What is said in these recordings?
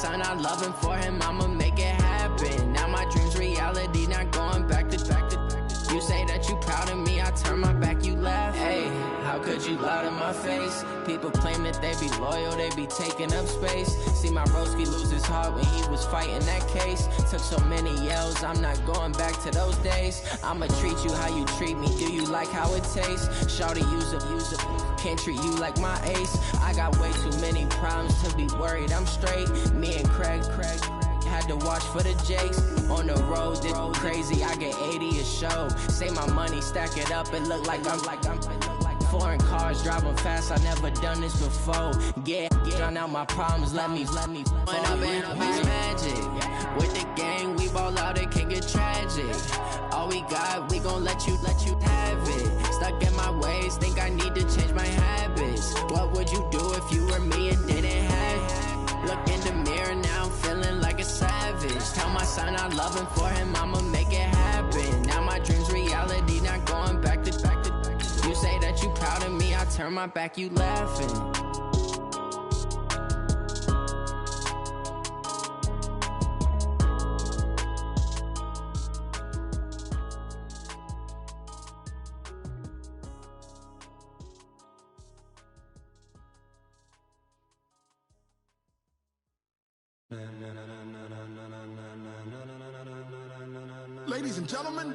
son, I love him, for him, I'ma make it happen. Now my dream's reality, not going back to. You say that you proud of me, I turn my back, you laugh. Hey, how could you lie to my face? People claim that they be loyal, they be taking up space. See my broski lose his heart when he was fighting that case. Took so many yells, I'm not going back to those days. I'ma treat you how you treat me, do you like how it tastes? Shawty, use up, can't treat you like my ace. I got way too many problems to be worried, I'm straight. Me and Craig had to watch for the Jakes. On the road, this crazy, I get 80 a show. Say my money, stack it up, it look like I'm foreign cars, driving fast, I never done this before. Yeah, drown out my problems, let me When up and up is magic. With the gang, we ball out, it can get tragic. All we got, we gon' let you have it. Stuck in my ways, think I need to change my habits. What would you do if you were me and didn't have it? Look in the mirror now, I'm feeling like a savage. Tell my son I love him, for him, I'ma make it happen. Now my dream's reality, not going back to. You say that you proud of me, I turn my back, you laughing. Ladies and gentlemen,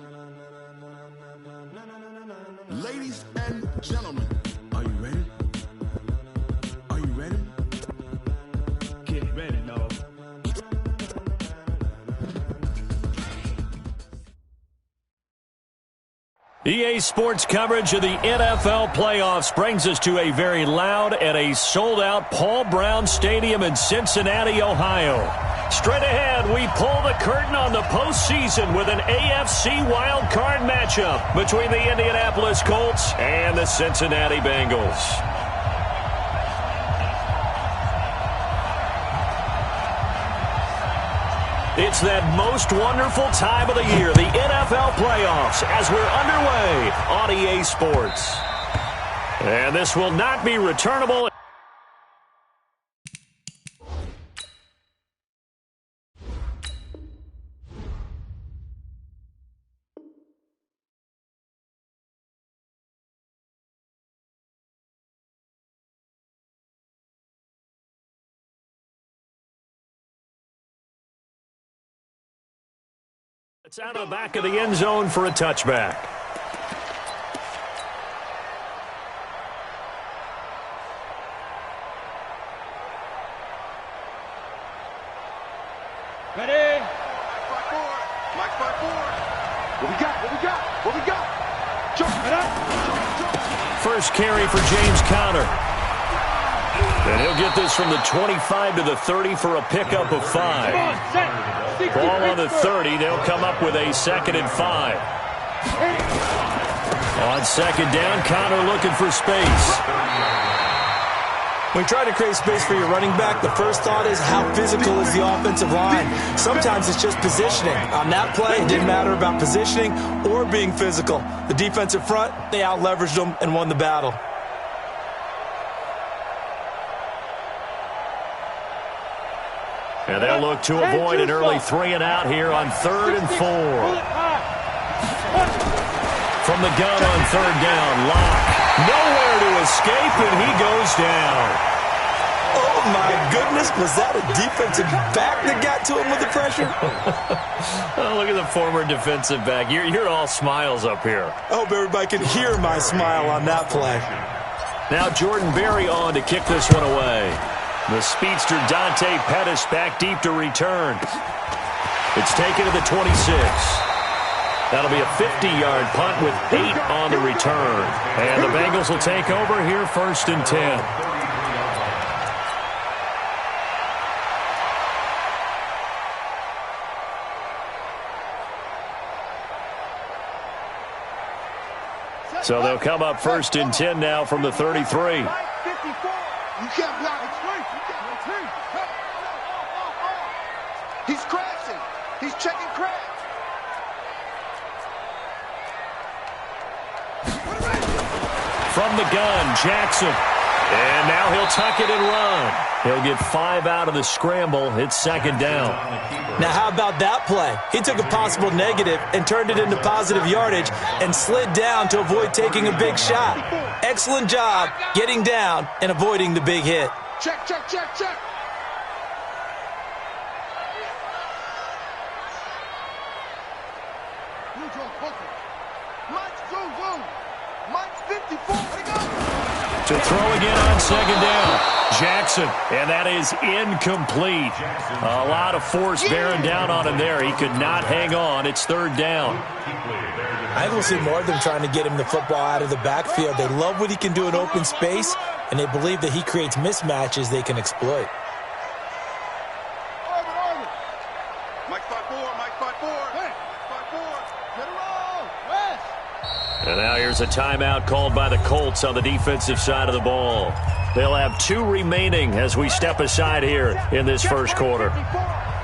ladies and gentlemen, are you ready? Are you ready? Get ready, no. EA Sports coverage of the NFL playoffs brings us to a very loud and a sold-out Paul Brown Stadium in Cincinnati, Ohio. Straight ahead, we pull the curtain on the postseason with an AFC wildcard matchup between the Indianapolis Colts and the Cincinnati Bengals. It's that most wonderful time of the year, the NFL playoffs, as we're underway on EA Sports. And this will not be returnable. It's out of the back of the end zone for a touchback. Ready? Mike 5-4. What we got? Jump it up. First carry for James Conner. And he'll get this from the 25 to the 30 for a pickup of 5. Come on, set. Ball on the 30. They'll come up with a 2nd and 5. On 2nd down, Conner looking for space. When you try to create space for your running back, the first thought is how physical is the offensive line. Sometimes it's just positioning. On that play, it didn't matter about positioning or being physical. The defensive front, they out-leveraged them and won the battle. And they'll look to avoid an early 3-and-out here on 3rd and 4. From the gun on 3rd down, Locke. Nowhere to escape, and he goes down. Oh, my goodness. Was that a defensive back that got to him with the pressure? Oh, look at the former defensive back. You're all smiles up here. I hope everybody can hear my smile on that play. Now Jordan Berry on to kick this one away. The speedster Dante Pettis back deep to return. It's taken to the 26. That'll be a 50-yard punt with 8 on the return. And the Bengals will take over here 1st and 10. So they'll come up 1st and 10 now from the 33. You can't block it. He's crashing. He's checking crash. From the gun, Jackson. And now he'll tuck it and run. He'll get 5 out of the scramble. It's second down. Now, how about that play? He took a possible negative and turned it into positive yardage and slid down to avoid taking a big shot. Excellent job getting down and avoiding the big hit. Check, check, check, check. To throw again on second down. Jackson, and that is incomplete. A lot of force bearing down on him there. He could not hang on. It's third down. I will see more of them trying to get him the football out of the backfield. They love what he can do in open space, and they believe that he creates mismatches they can exploit. And now here's a timeout called by the Colts on the defensive side of the ball. They'll have 2 remaining as we step aside here in this first quarter.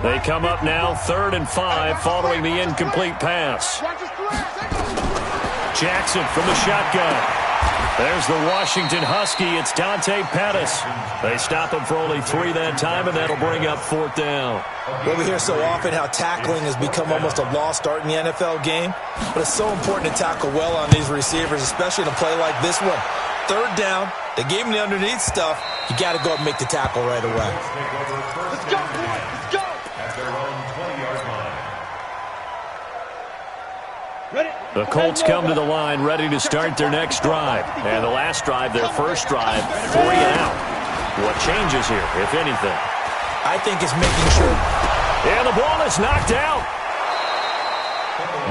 They come up now 3rd and 5 following the incomplete pass. Jackson from the shotgun. There's the Washington Husky. It's Dante Pettis. They stop him for only 3 that time, and that'll bring up 4th down. Well, we hear so often how tackling has become almost a lost art in the NFL game, but it's so important to tackle well on these receivers, especially in a play like this one. 3rd down, they gave him the underneath stuff. You got to go up and make the tackle right away. Let's go, boys. Let's go. At their own 20-yard line. The Colts come to the line ready to start their next drive. And the last drive, their first drive, 3 and out. What changes here, if anything? I think it's making sure. And the ball is knocked out.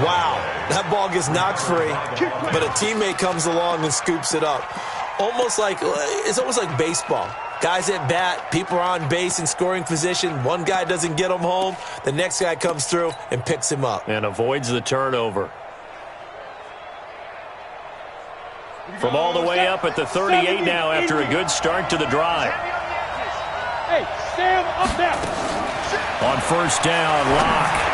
Wow, that ball gets knocked free, but a teammate comes along and scoops it up. It's almost like baseball. Guys at bat, people are on base in scoring position. One guy doesn't get him home. The next guy comes through and picks him up. And avoids the turnover. From all the way up at the 38 now after a good start to the drive. Hey, stand up there. On first down, Locke.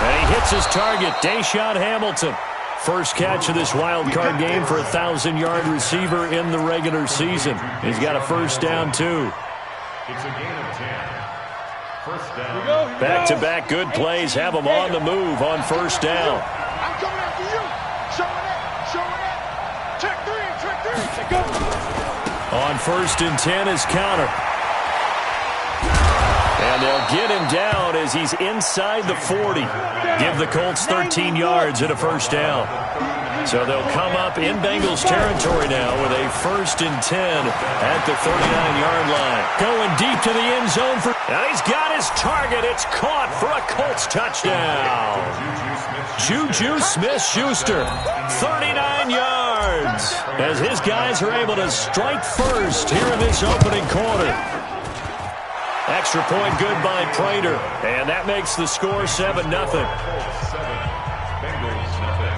And he hits his target, Deshaun Hamilton. First catch of this wild card game for a 1,000-yard receiver in the regular season. He's got a first down, too. It's a gain of 10. First down. Back-to-back good plays have him on the move on first down. I'm coming after you. Show it up. Show it up. Check 3. Check 3. Go. On 1st and 10 is counter. And they'll get him down as he's inside the 40. Give the Colts 13 yards and a first down. So they'll come up in Bengals territory now with a 1st and 10 at the 39-yard line. Going deep to the end zone for... And he's got his target. It's caught for a Colts touchdown. Juju Smith-Schuster, 39 yards. As his guys are able to strike first here in this opening quarter. Extra point good by Prater. And that makes the score 7-0. Bengals 7, Bengals nothing.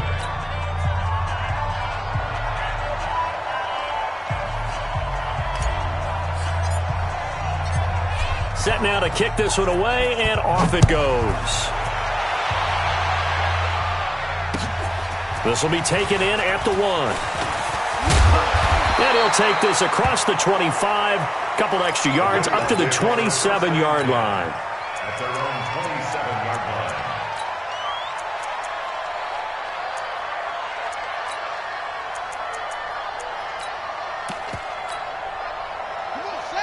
Set now to kick this one away, and off it goes. This will be taken in at the 1. And he'll take this across the 25. Couple extra yards up to the 27-yard line. At their own 27-yard line.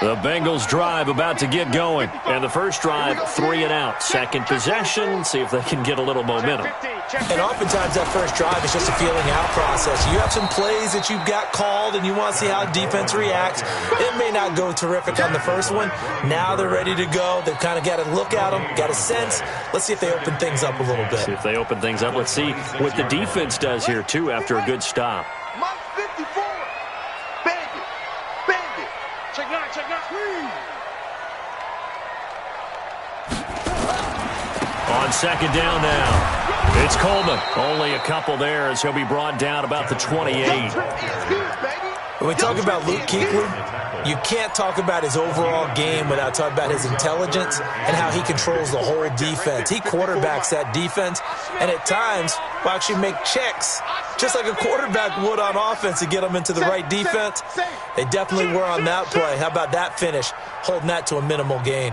The Bengals drive about to get going. And the first drive, 3 and out. Second possession, see if they can get a little momentum. And oftentimes that first drive is just a feeling out process. You have some plays that you've got called and you want to see how defense reacts. It may not go terrific on the first one. Now they're ready to go. They've kind of got to look at them, got a sense. Let's see if they open things up a little bit. See if they open things up. Let's see what the defense does here, too, after a good stop. Mike 54. Bang it. Check 9. On second down now. It's Coleman. Only a couple there as he'll be brought down about the 28. When we talk about Luke Kuechly, you can't talk about his overall game without talking about his intelligence and how he controls the whole defense. He quarterbacks that defense, and at times will actually make checks, just like a quarterback would on offense to get them into the right defense. They definitely were on that play. How about that finish, holding that to a minimal gain.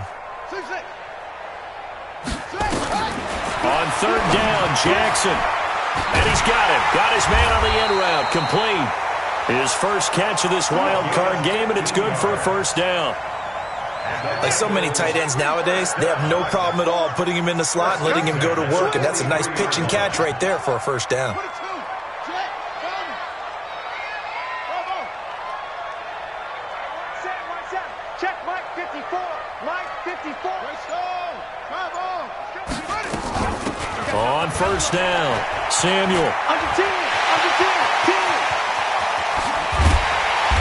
On third down, Jackson. And he's got it. Got his man on the end route. Complete. His first catch of this wild card game, and it's good for a first down. Like so many tight ends nowadays, they have no problem at all putting him in the slot and letting him go to work, and that's a nice pitch and catch right there for a first down. Check Mike 54. Mike 54. On first down, Samuel. Under 10.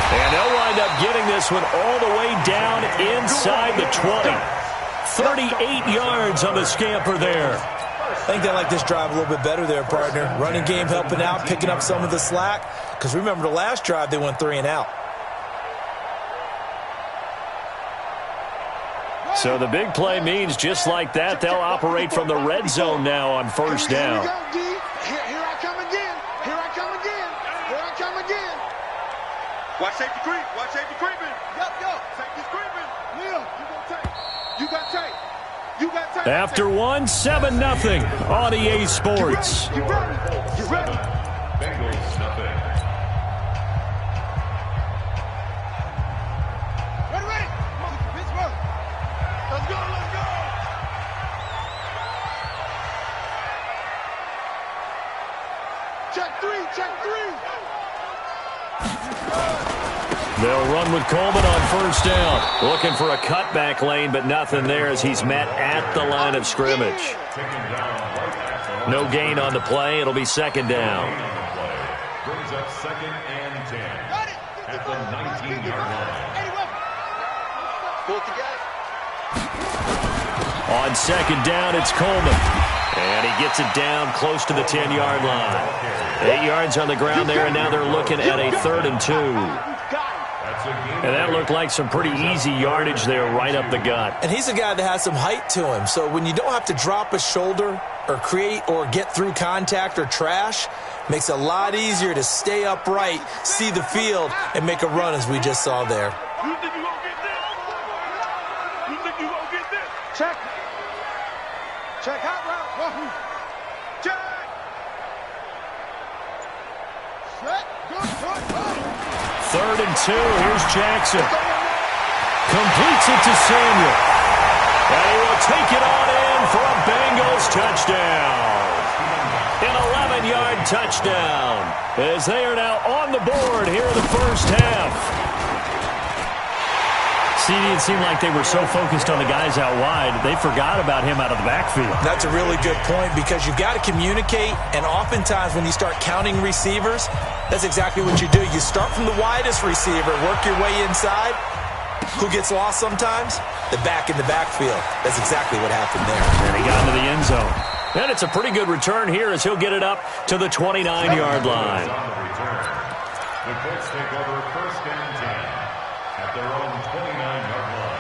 And they'll wind up getting this one all the way down inside the 20. 38 yards on the scamper there. I think they like this drive a little bit better there, partner. Running game helping out, picking up some of the slack. Because remember the last drive, they went 3 and out. So the big play means just like that, they'll operate from the red zone now on first down. Here I come again. Watch safety creep. Watch safety creeping. Yup. Safety's creeping. Neil, you got tape. After one, 7-0 on EA Sports. You ready? Bengals nothing. Ready. Pittsburgh. Let's go. Check three. They'll run with Coleman on first down. Looking for a cutback lane, but nothing there as he's met at the line of scrimmage. No gain on the play. It'll be second down. Brings up 2nd and 10 at the 19-yard line. On second down, it's Coleman. And he gets it down close to the 10-yard line. 8 yards on the ground there, and now they're looking at a 3rd and 2. And that looked like some pretty easy yardage there right up the gut. And he's a guy that has some height to him. So when you don't have to drop a shoulder or create or get through contact or trash, makes it a lot easier to stay upright, see the field, and make a run as we just saw there. You think you gonna get this? Check hot route. Check. Set. Good. 3rd and 2. Here's Jackson. Completes it to Samuel. And he will take it on in for a Bengals touchdown. An 11-yard touchdown as they are now on the board here in the first half. See, it seemed like they were so focused on the guys out wide, they forgot about him out of the backfield. That's a really good point because you've got to communicate, and oftentimes when you start counting receivers, that's exactly what you do. You start from the widest receiver, work your way inside. Who gets lost sometimes? The back in the backfield. That's exactly what happened there. And he got into the end zone. And it's a pretty good return here as he'll get it up to the 29-yard line. The Colts take over 1st and 10 at their own 29-yard line.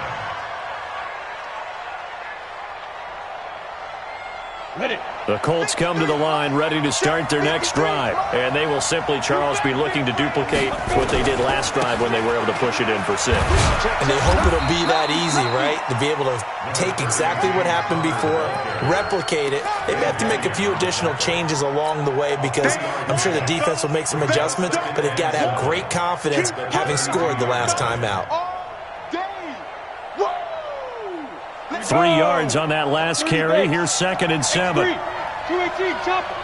Ready. The Colts come to the line ready to start their next drive. And they will simply, Charles, be looking to duplicate what they did last drive when they were able to push it in for 6. And they hope it'll be that easy, right? To be able to take exactly what happened before, replicate it. They may have to make a few additional changes along the way because I'm sure the defense will make some adjustments, but they've got to have great confidence having scored the last time out. 3 yards on that last carry. Here's 2nd and 7. 218, chopper.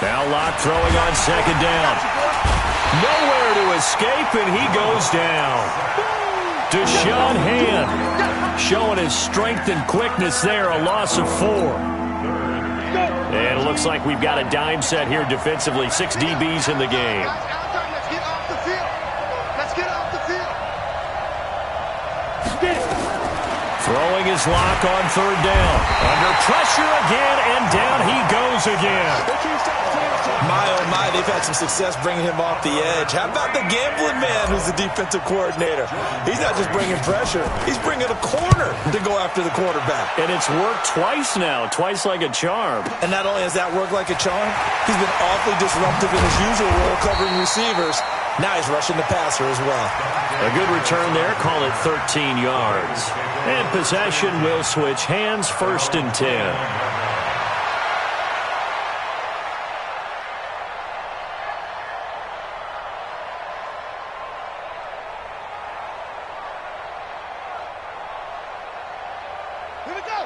Now Locke throwing on 2nd down. Nowhere to escape, and he goes down. Deshaun Hand showing his strength and quickness there, a loss of 4. And it looks like we've got a dime set here defensively. 6 DBs in the game. Let's get off the field. Throwing his Lock on 3rd down. Under pressure again, and down he goes again. My, oh my, they've had some success bringing him off the edge. How about the gambling man who's the defensive coordinator? He's not just bringing pressure. He's bringing a corner to go after the quarterback. And it's worked twice now, twice like a charm. And not only has that worked like a charm, he's been awfully disruptive in his usual role covering receivers. Now he's rushing the passer as well. A good return there. Call it 13 yards. And possession will switch hands, 1st and 10.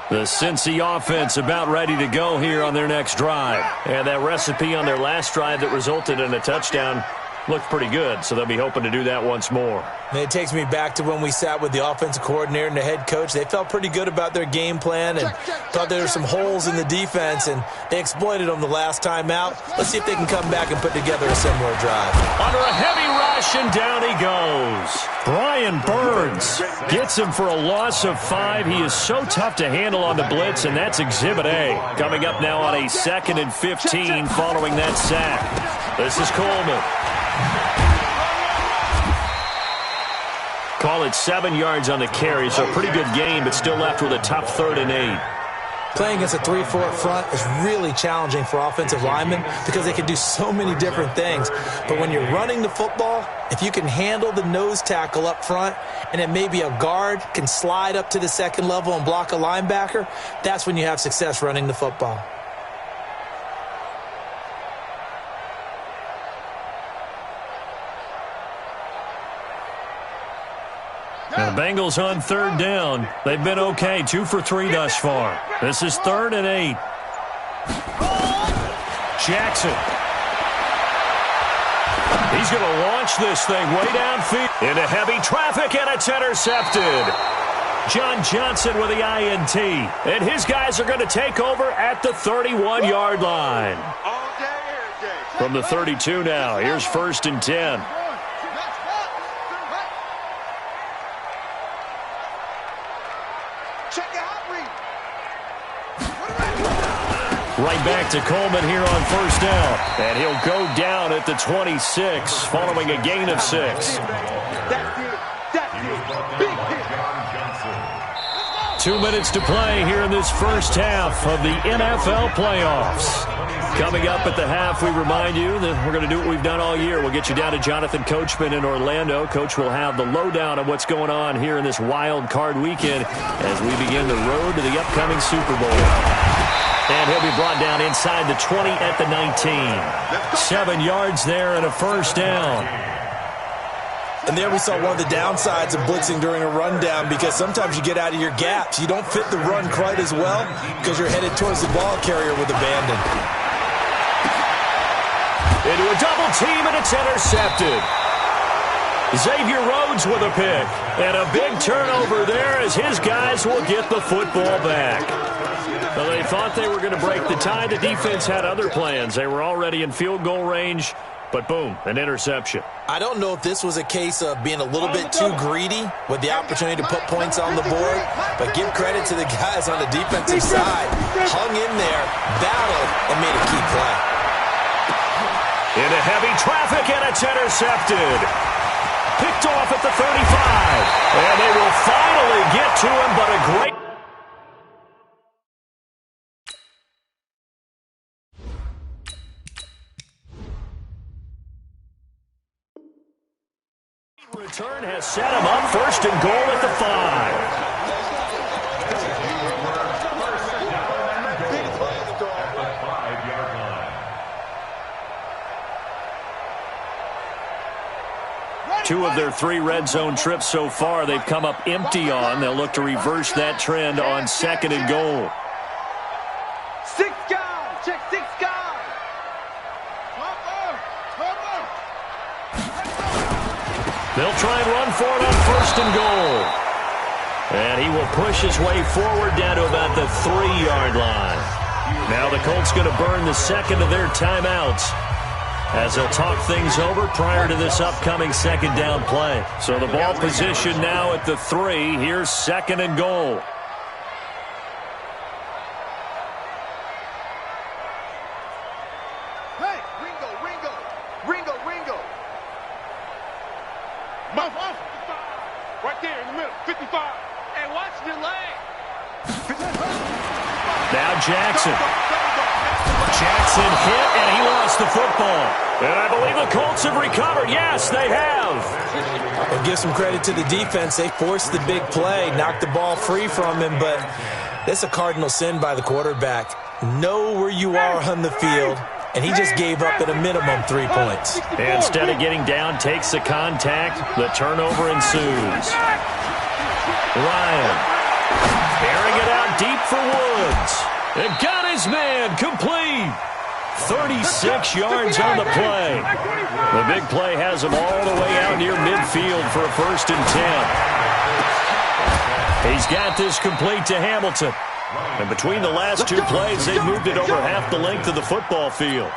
The Cincy offense about ready to go here on their next drive. And that recipe on their last drive that resulted in a touchdown looked pretty good, so they'll be hoping to do that once more. And it takes me back to when we sat with the offensive coordinator and the head coach. They felt pretty good about their game plan and thought there were some holes in the defense, and they exploited them the last time out. Let's see if they can come back and put together a similar drive. Under a heavy rush, and down he goes. Brian Burns gets him for a loss of 5. He is so tough to handle on the blitz, and that's Exhibit A. Coming up now on a 2nd and 15 following that sack. This is Coleman. Call it 7 yards on the carry, so a pretty good game, but still left with a tough 3rd and 8. Playing against a 3-4 front is really challenging for offensive linemen because they can do so many different things. But when you're running the football, if you can handle the nose tackle up front and then maybe a guard can slide up to the 2nd level and block a linebacker, that's when you have success running the football. And the Bengals on 3rd down. They've been okay, 2 for 3 thus far. This is 3rd and 8. Jackson. He's going to launch this thing way downfield into heavy traffic, and it's intercepted. John Johnson with the INT. And his guys are going to take over at the 31-yard line. From the 32 now, here's 1st and 10. Right back to Coleman here on 1st down. And he'll go down at the 26 following a gain of 6. 2 minutes to play here in this first half of the NFL playoffs. Coming up at the half, we remind you that we're going to do what we've done all year. We'll get you down to Jonathan Coachman in Orlando. Coach will have the lowdown of what's going on here in this wild card weekend as we begin the road to the upcoming Super Bowl. And he'll be brought down inside the 20 at the 19. 7 yards there and a 1st down. And there we saw one of the downsides of blitzing during a rundown because sometimes you get out of your gaps. You don't fit the run quite as well because you're headed towards the ball carrier with abandon. Into a double team, and it's intercepted. Xavier Rhodes with a pick. And a big turnover there as his guys will get the football back. Well, they thought they were going to break the tie. The defense had other plans. They were already in field goal range, but boom, an interception. I don't know if this was a case of being a little bit too greedy with the opportunity to put points on the board, but give credit to the guys on the defensive side. Hung in there, battled, and made a key play. Into heavy traffic, and it's intercepted. Picked off at the 35. And they will finally get to him, but a great... return has set him up 1st and goal at the 5. Two of their 3 red zone trips so far they've come up empty on. They'll look to reverse that trend on 2nd and goal. 6 guys, check 6 guys. They'll try and run for it on 1st and goal. And he will push his way forward down to about the 3-yard line. Now the Colts going to burn the 2nd of their timeouts as they'll talk things over prior to this upcoming 2nd down play. So the ball position now at the 3. Here's 2nd and goal. Hey, Now Jackson. Jackson hit, and he lost the football. And I believe the Colts have recovered. Yes, they have. Well, give some credit to the defense. They forced the big play, knocked the ball free from him, but that's a cardinal sin by the quarterback. Know where you are on the field, and he just gave up at a minimum 3 points. Instead of getting down, takes the contact. The turnover ensues. Ryan airing it out deep for Woods. And got his man complete. 36 yards on the play. The big play has him all the way out near midfield for a 1st and 10. He's got this complete to Hamilton. And between the last 2 plays, they've moved it over half the length of the football field.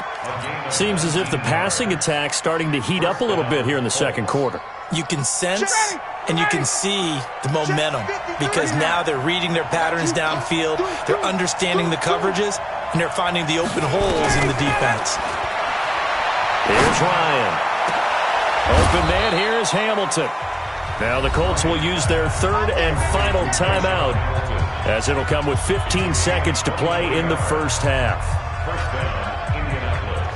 Seems as if the passing attack's starting to heat up a little bit here in the second quarter. You can sense and you can see the momentum because now they're reading their patterns downfield, they're understanding the coverages, and they're finding the open holes in the defense. Here's Ryan. Open man here is Hamilton. Now the Colts will use their 3rd and final timeout as it'll come with 15 seconds to play in the first half. First down, Indianapolis.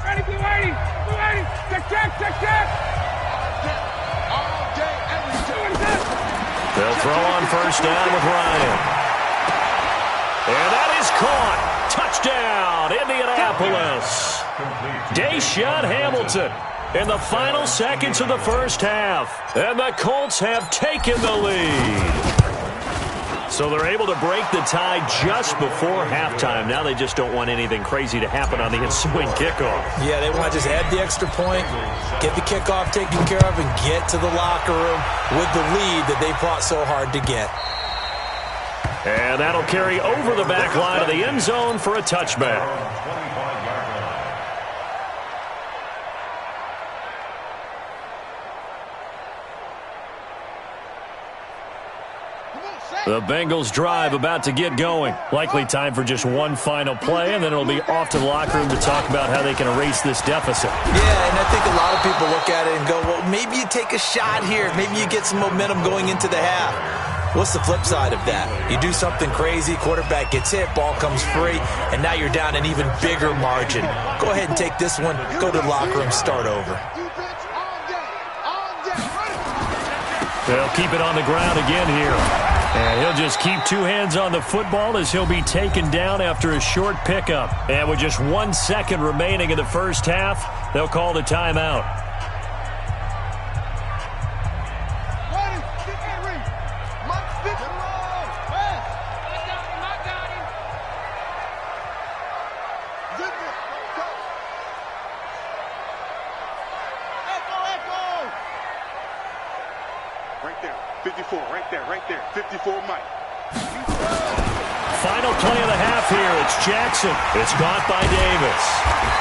Ready, be ready, be ready. Check. All day, every day. They'll throw on first down with Ryan. And that is caught. Touchdown, Indianapolis. Deshaun Hamilton in the final seconds of the first half. And the Colts have taken the lead. So they're able to break the tie just before halftime. Now they just don't want anything crazy to happen on the ensuing kickoff. Yeah, they want to just add the extra point, get the kickoff taken care of, and get to the locker room with the lead that they fought so hard to get. And that'll carry over the back line of the end zone for a touchback. The Bengals drive about to get going. Likely time for just one final play, and then it'll be off to the locker room to talk about how they can erase this deficit. Yeah, and I think a lot of people look at it and go, well, maybe you take a shot here. Maybe you get some momentum going into the half. What's the flip side of that? You do something crazy, quarterback gets hit, ball comes free, and now you're down an even bigger margin. Go ahead and take this one, go to the locker room, start over. They'll keep it on the ground again here. And he'll just keep 2 hands on the football as he'll be taken down after a short pickup. And with just 1 second remaining in the first half, they'll call the timeout. Right there, 54, right there, 54 Mike. Final play of the half here. It's Jackson. It's caught by Davis.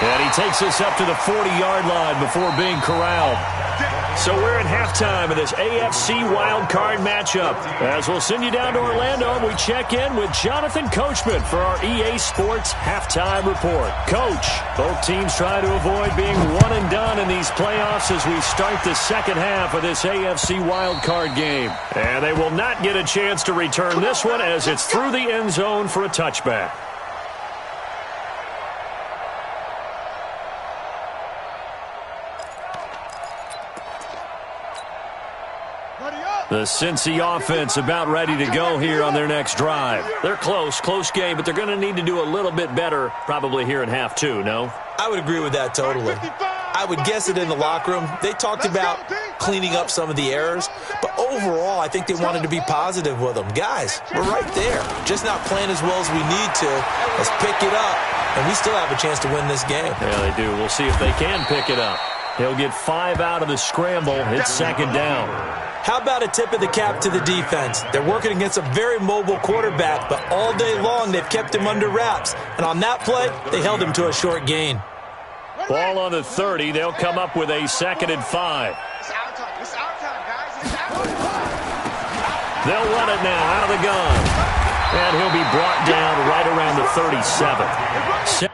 And he takes us up to the 40-yard line before being corralled. So we're in halftime of this AFC wildcard matchup. As we'll send you down to Orlando, and we check in with Jonathan Coachman for our EA Sports Halftime Report. Coach, both teams try to avoid being one and done in these playoffs as we start the second half of this AFC wildcard game. And they will not get a chance to return this one as it's through the end zone for a touchback. The Cincy offense about ready to go here on their next drive. They're close game, but they're going to need to do a little bit better probably here in half 2, no? I would agree with that totally. I would guess it in the locker room. They talked about cleaning up some of the errors, but overall, I think they wanted to be positive with them. Guys, we're right there. Just not playing as well as we need to. Let's pick it up, and we still have a chance to win this game. Yeah, they do. We'll see if they can pick it up. He'll get 5 out of the scramble. It's second down. How about a tip of the cap to the defense? They're working against a very mobile quarterback, but all day long they've kept him under wraps. And on that play, they held him to a short gain. Ball on the 30. They'll come up with a 2nd and 5. It's our time. It's our time, guys. It's our time. They'll run it now out of the gun. And he'll be brought down right around the 37.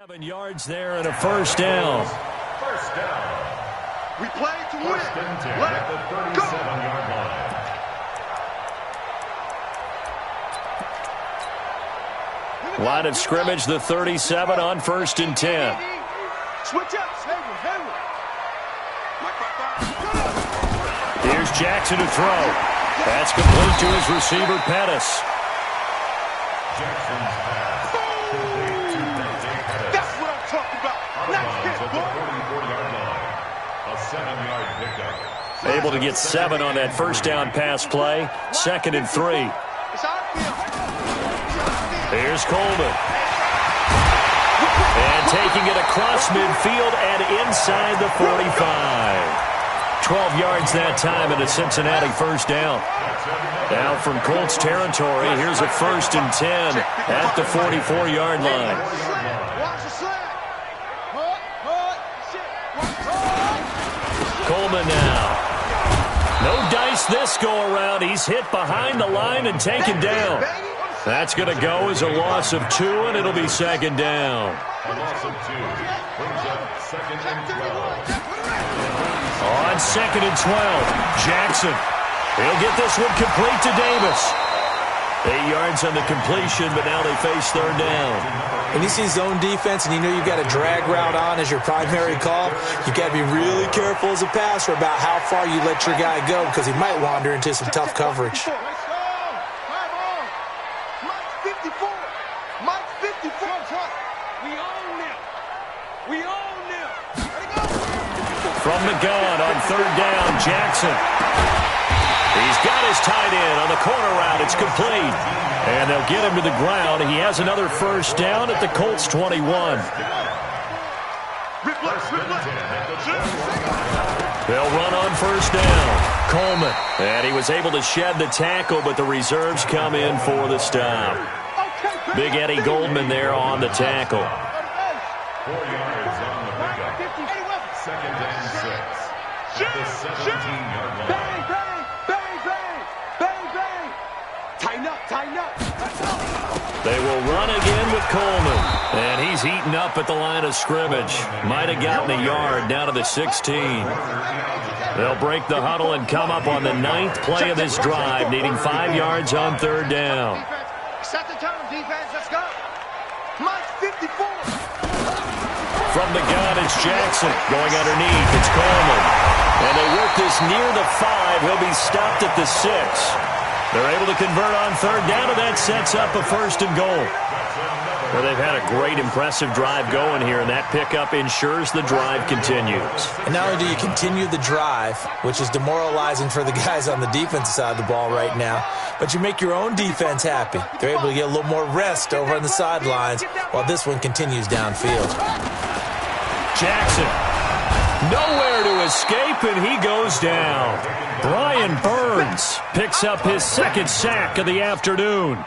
7 yards there and a first down. First down. We play to win. First and 10 at the 37-yard line. Line of scrimmage, the 37 on 1st and 10. Switch up. Here's Jackson to throw. That's complete to his receiver, Pettis. Jackson's pass. Complete to Dante Pettis. That's what I'm talking about. Nice hit, At the boy. 44-yard line. A 7-yard pickup. Able to get 7 on that first down pass play. 2nd and 3. It's our field. Here's Coleman. And taking it across midfield and inside the 45. 12 yards that time and a Cincinnati first down. Now from Colts territory, here's a 1st and 10 at the 44-yard line. Coleman now. No dice this go-around. He's hit behind the line and taken down. That's going to go as a loss of 2, and it'll be 2nd down. A loss of 2 brings up 2nd and 12. On 2nd and 12, Jackson. He'll get this one complete to Davis. 8 yards on the completion, but now they face 3rd down. When you see zone defense and you know you've got a drag route on as your primary call, you've got to be really careful as a passer about how far you let your guy go because he might wander into some tough coverage. From the gun on 3rd down, Jackson. He's got his tight end on the corner route. It's complete. And they'll get him to the ground. He has another first down at the Colts 21. They'll run on 1st down. Coleman. And he was able to shed the tackle, but the reserves come in for the stop. Big Eddie Goldman there on the tackle. 4 yards on the pickup. 2nd and 6. At the 17-yard line. Bang, bang, bang, bang, bang, bang. Tighten up, tighten up. They will run again with Coleman. And he's heating up at the line of scrimmage. Might have gotten a yard down to the 16. They'll break the huddle and come up on the 9th play of this drive, needing 5 yards on 3rd down. Set the tone, defense. Let's go. Mike 54. From the gun, it's Jackson. Going underneath, it's Coleman. And they work this near the 5. He'll be stopped at the 6. They're able to convert on 3rd down, and that sets up a 1st and goal. Well, they've had a great, impressive drive going here, and that pickup ensures the drive continues. And not only do you continue the drive, which is demoralizing for the guys on the defensive side of the ball right now, but you make your own defense happy. They're able to get a little more rest over on the sidelines while this one continues downfield. Jackson, nowhere to escape, and he goes down. Brian Burns picks up his 2nd sack of the afternoon.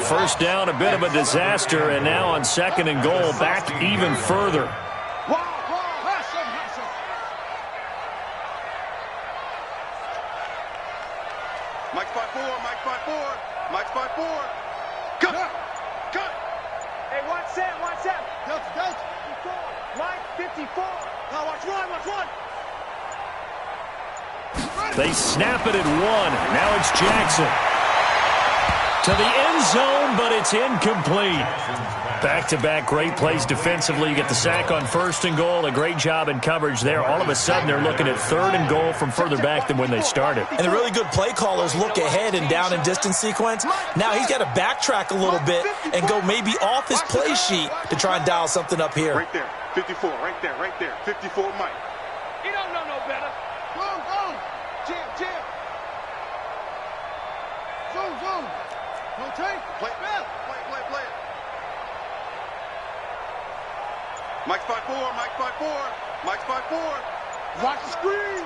First down, a bit of a disaster, and now on 2nd and goal, back even further. Mike 5-4, Mike 5-4, Mike 5-4. Cut, cut. Hey, watch that, watch that. Go. Mike 54. Now watch one. They snap it at 1. Now it's Jackson. To the end zone, but it's incomplete. Back-to-back great plays defensively. You get the sack on 1st and goal. A great job in coverage there. All of a sudden, they're looking at 3rd and goal from further back than when they started. And the really good play callers look ahead and down and distance sequence. Now he's got to backtrack a little bit and go maybe off his play sheet to try and dial something up here. Right there, 54, right there. 54, Mike. You don't know no better. Go. Jam. Zoom. No take. Play it. Mike 5-4, Mike 5-4, Mike 5-4. Watch the screen.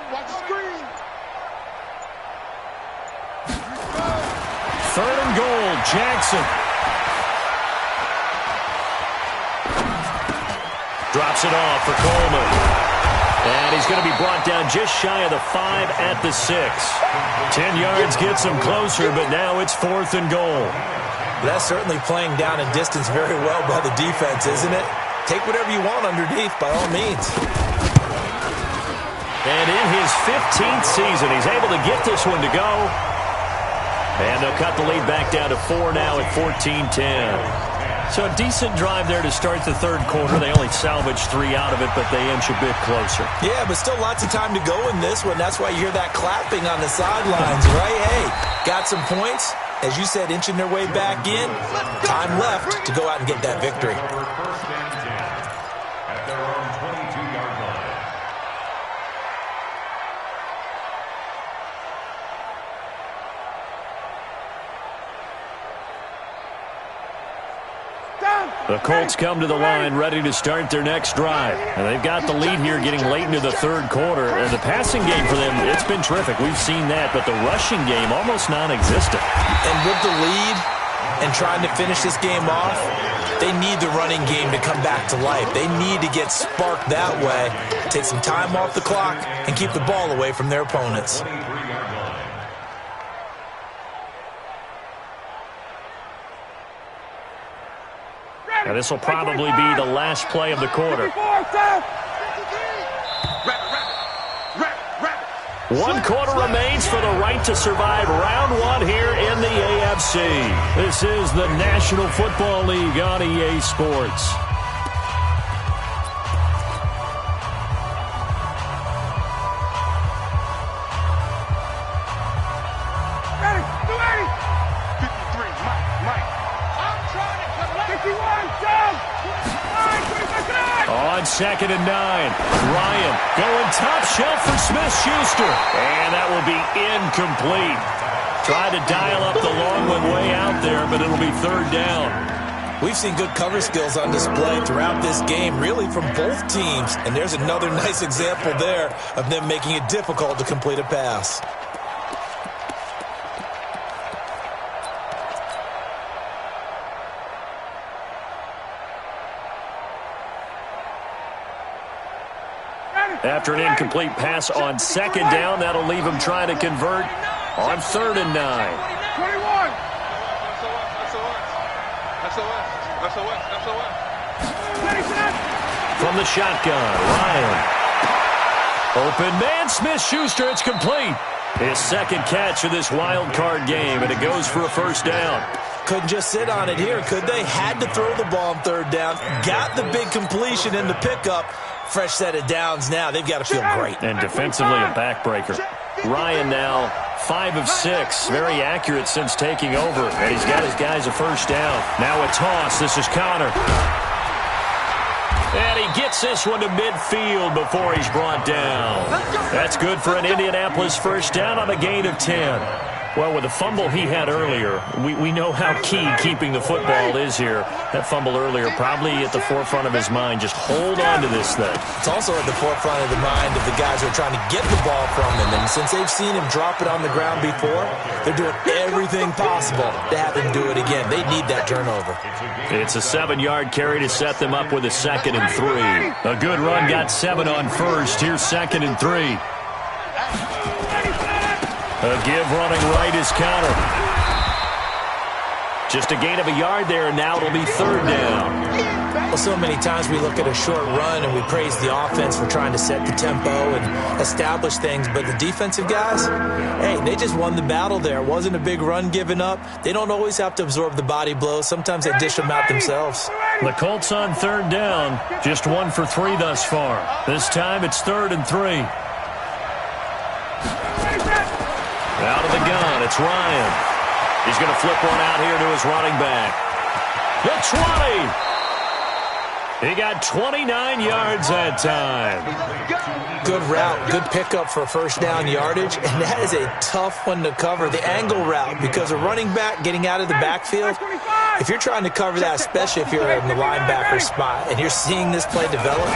3rd and goal, Jackson. Drops it off for Coleman. And he's going to be brought down just shy of the 5 at the 6. 10 yards gets him closer, but now it's 4th and goal. That's certainly playing down and distance very well by the defense, isn't it? Take whatever you want underneath, by all means. And in his 15th season, he's able to get this one to go. And they'll cut the lead back down to 4 now at 14-10. So a decent drive there to start the third quarter. They only salvaged 3 out of it, but they inch a bit closer. Yeah, but still lots of time to go in this one. That's why you hear that clapping on the sidelines, right? Hey, got some points. As you said, inching their way back in. Time left to go out and get that victory. First and 10 at their own 22-yard line. The Colts come to the line ready to start their next drive. And they've got the lead here getting late into the third quarter. And the passing game for them, it's been terrific. We've seen that, but the rushing game almost non-existent. And with the lead and trying to finish this game off, they need the running game to come back to life. They need to get sparked that way, take some time off the clock, and keep the ball away from their opponents. Now this will probably be the last play of the quarter. 1 quarter remains for the right to survive round 1 here in the AFC. This is the National Football League on EA Sports. On 2nd and 9, Ryan going top shelf for Smith-Schuster. And that will be incomplete. Tried to dial up the long one way out there, but it'll be 3rd down. We've seen good cover skills on display throughout this game, really from both teams. And there's another nice example there of them making it difficult to complete a pass. After an incomplete pass on 2nd down, that'll leave him trying to convert on 3rd and 9. 21. From the shotgun, Ryan. Open man, Smith-Schuster, it's complete. His 2nd catch of this wild card game, and it goes for a 1st down. Couldn't just sit on it here, could they? Had to throw the ball on 3rd down. Got the big completion in the pickup. Fresh set of downs now. They've got to feel great. And defensively a backbreaker. Ryan now 5 of 6. Very accurate since taking over. And he's got his guys a 1st down. Now a toss. This is Connor. And he gets this one to midfield before he's brought down. That's good for an Indianapolis 1st down on a gain of 10. Well, with the fumble he had earlier, we know how key keeping the football is here. That fumble earlier probably at the forefront of his mind. Just hold on to this thing. It's also at the forefront of the mind of the guys who are trying to get the ball from him. And since they've seen him drop it on the ground before, they're doing everything possible to have him do it again. They need that turnover. It's a 7-yard carry to set them up with a 2nd and 3. A good run got 7 on 1st. Here's 2nd and 3. A give running right is Connor. Just a gain of a yard there, and now it'll be 3rd down. Well, so many times we look at a short run and we praise the offense for trying to set the tempo and establish things, but the defensive guys, hey, they just won the battle there. It wasn't a big run given up. They don't always have to absorb the body blows. Sometimes they dish them out themselves. The Colts on 3rd down, just 1 for 3 thus far. This time it's 3rd and 3. Out of the gun, it's Ryan. He's going to flip one out here to his running back. The 20. He got 29 yards that time. Good route, good pickup for 1st down yardage, and that is a tough one to cover, the angle route, because a running back getting out of the backfield, if you're trying to cover that, especially if you're in the linebacker spot and you're seeing this play develop,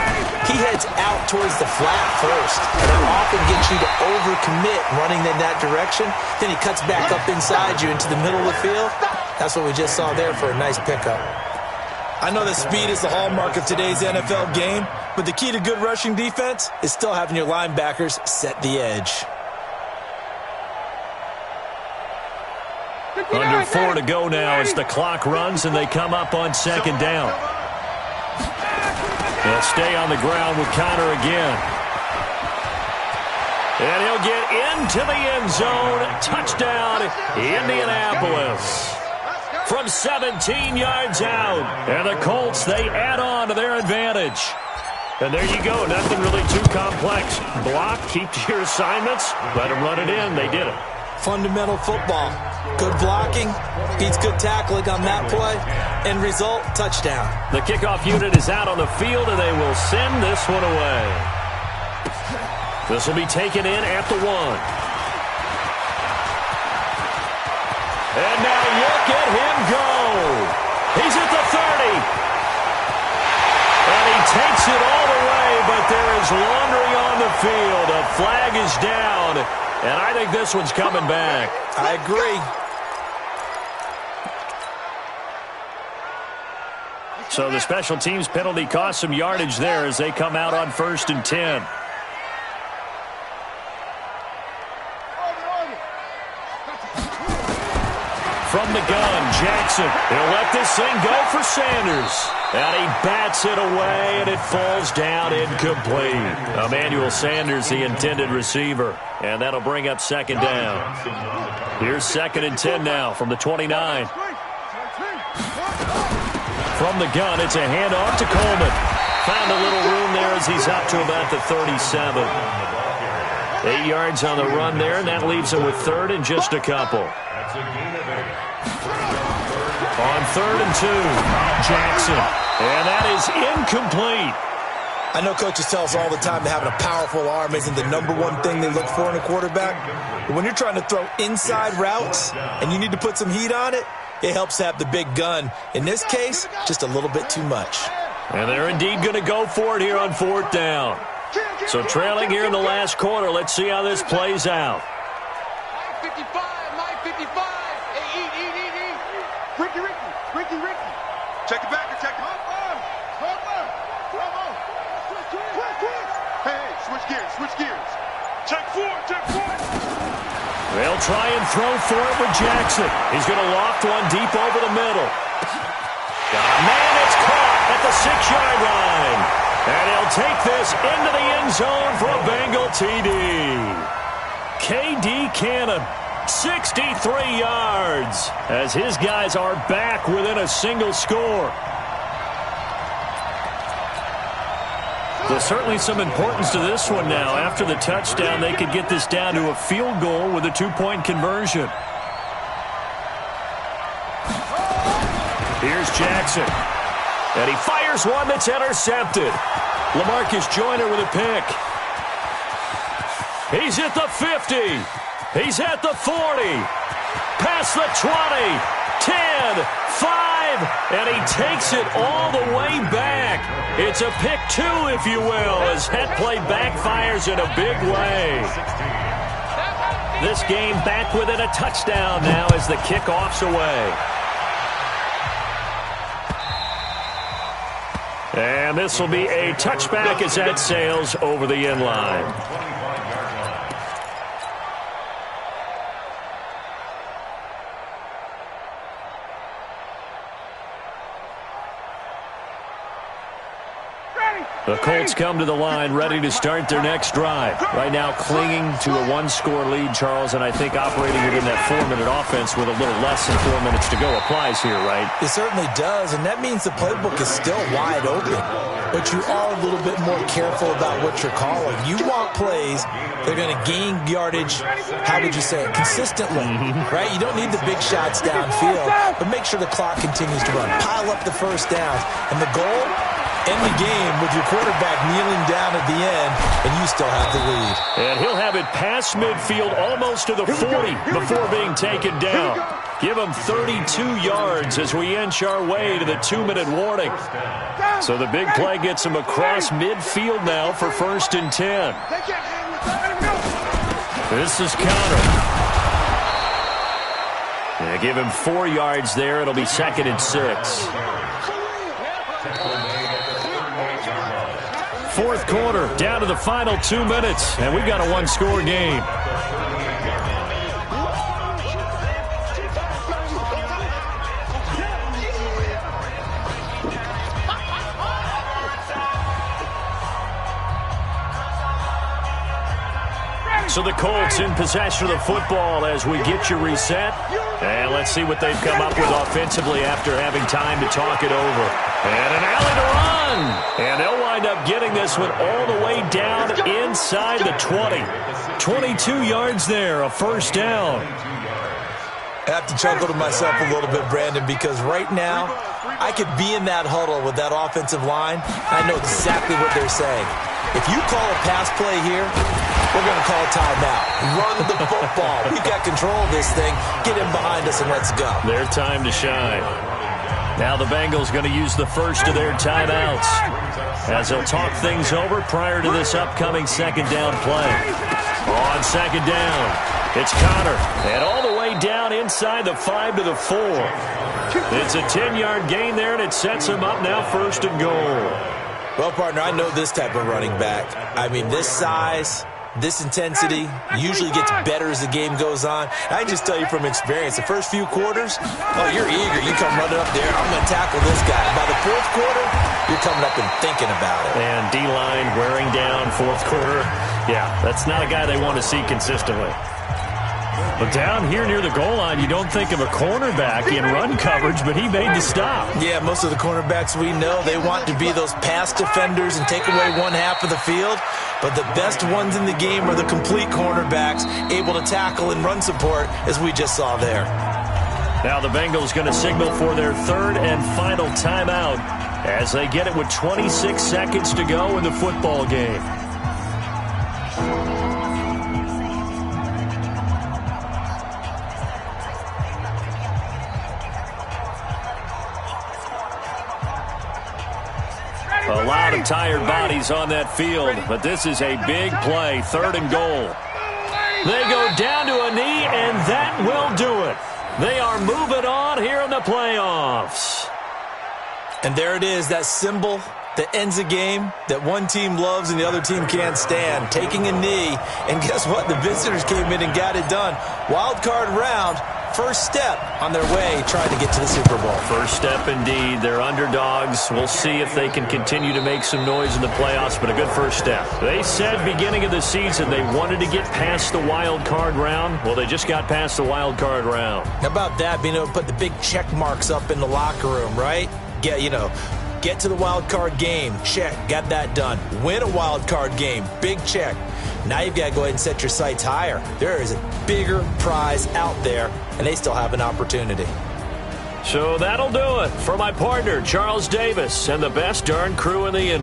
he heads out towards the flat first, and that often gets you to overcommit running in that direction. Then he cuts back up inside you into the middle of the field. That's what we just saw there for a nice pickup. I know that speed is the hallmark of today's NFL game, but the key to good rushing defense is still having your linebackers set the edge. Under 4 to go now as the clock runs and they come up on second down. They'll stay on the ground with Connor again. And he'll get into the end zone. Touchdown, Indianapolis. From 17 yards out. And the Colts, they add on to their advantage. And there you go. Nothing really too complex. Block, keep to your assignments, let them run it in. They did it. Fundamental football. Good blocking beats good tackling on that play. End result, touchdown. The kickoff unit is out on the field, and they will send this one away. This will be taken in at the 1. And now look at him go. He's at the 30. And he takes it all the way, but there is laundry on the field. A flag is down, and I think this one's coming back. I agree. So the special teams penalty cost some yardage there as they come out on 1st and 10. From the gun, Jackson. He'll let this thing go for Sanders. And he bats it away, and it falls down incomplete. Emmanuel Sanders, the intended receiver. And that'll bring up second down. Here's 2nd and 10 now from the 29. From the gun, it's a handoff to Coleman. Found a little room there as he's up to about the 37. 8 yards on the run there, and that leaves him with 3rd and just a couple. On 3rd and 2, Jackson. And that is incomplete. I know coaches tell us all the time that having a powerful arm isn't the #1 thing they look for in a quarterback. But when you're trying to throw inside routes and you need to put some heat on it, it helps to have the big gun. In this case, just a little bit too much. And they're indeed going to go for it here on 4th down. So trailing here in the last quarter, let's see how this plays out. Mike 55, Mike 55. Hey, eat. Ricky. Check it back, check it. Hey, switch gears. Check 4. They'll try and throw for it with Jackson. He's going to loft one deep over the middle. Man, it's caught at the 6-yard line. And he'll take this into the end zone for a Bengal TD. K.D. Cannon, 63 yards, as his guys are back within a single score. There's certainly some importance to this one now. After the touchdown, they could get this down to a field goal with a 2-point conversion. Here's Jackson. And he fires one that's intercepted. LaMarcus Joyner with a pick. He's at the 50. He's at the 40. Past the 20. 10. 5. And he takes it all the way back. It's a pick 2, if you will, as that play backfires in a big way. This game back within a touchdown now as the kickoff's away. And this will be a touchback as that sails over the end line. The Colts come to the line ready to start their next drive. Right now clinging to a 1-score lead, Charles, and I think operating within that 4-minute offense with a little less than 4 minutes to go applies here, right? It certainly does, and that means the playbook is still wide open. But you are a little bit more careful about what you're calling. You want plays, they're going to gain yardage, how would you say it, consistently, right? You don't need the big shots downfield, but make sure the clock continues to run. Pile up the first downs, and the goal, end the game with your quarterback kneeling down at the end, and you still have the lead. And he'll have it past midfield almost to the 40 before being taken down. Give him 32 yards as we inch our way to the 2-minute warning. So the big play gets him across midfield now for 1st and 10. This is Connor. Yeah, give him 4 yards there. It'll be 2nd and 6. 4th quarter, down to the final 2 minutes, and we've got a 1-score game. So the Colts in possession of the football as we get you reset. And let's see what they've come up with offensively after having time to talk it over. And an alley to run. And they'll wind up getting this one all the way down inside the 20. 22 yards there, a first down. I have to chuckle to myself a little bit, Brandon, because right now I could be in that huddle with that offensive line. I know exactly what they're saying. If you call a pass play here, we're going to call a timeout. Run the football. We've got control of this thing. Get him behind us and let's go. Their time to shine. Now the Bengals going to use the first of their timeouts as they'll talk things over prior to this upcoming second down play. On second down, it's Connor. And all the way down inside the 5 to the 4. It's a 10-yard gain there, and it sets him up now first and goal. Well, partner, I know this type of running back. I mean, this size, this intensity usually gets better as the game goes on. I can just tell you from experience, the first few quarters, oh, you're eager. You come running up there, I'm going to tackle this guy. By the fourth quarter, you're coming up and thinking about it. And D-line wearing down fourth quarter. Yeah, that's not a guy they want to see consistently. But down here near the goal line, you don't think of a cornerback in run coverage, but he made the stop. Yeah, most of the cornerbacks we know, they want to be those pass defenders and take away one half of the field. But the best ones in the game are the complete cornerbacks, able to tackle and run support, as we just saw there. Now the Bengals going to signal for their third and final timeout as they get it with 26 seconds to go in the football game. A lot of tired bodies on that field, but this is a big play, third and goal. They go down to a knee, and that will do it. They are moving on here in the playoffs. And there it is, that symbol that ends a game that one team loves and the other team can't stand, taking a knee. And guess what? The visitors came in and got it done. Wild card round. First step on their way trying to get to the Super Bowl. First step indeed. They're underdogs. We'll see if they can continue to make some noise in the playoffs, but a good first step. They said beginning of the season they wanted to get past the wild card round. Well, they just got past the wild card round. How about that, being able to put the big check marks up in the locker room, right? Get to the wild card game. Check. Got that done. Win a wild card game. Big check. Now you've got to go ahead and set your sights higher. There is a bigger prize out there, and they still have an opportunity. So that'll do it for my partner, Charles Davis, and the best darn crew in the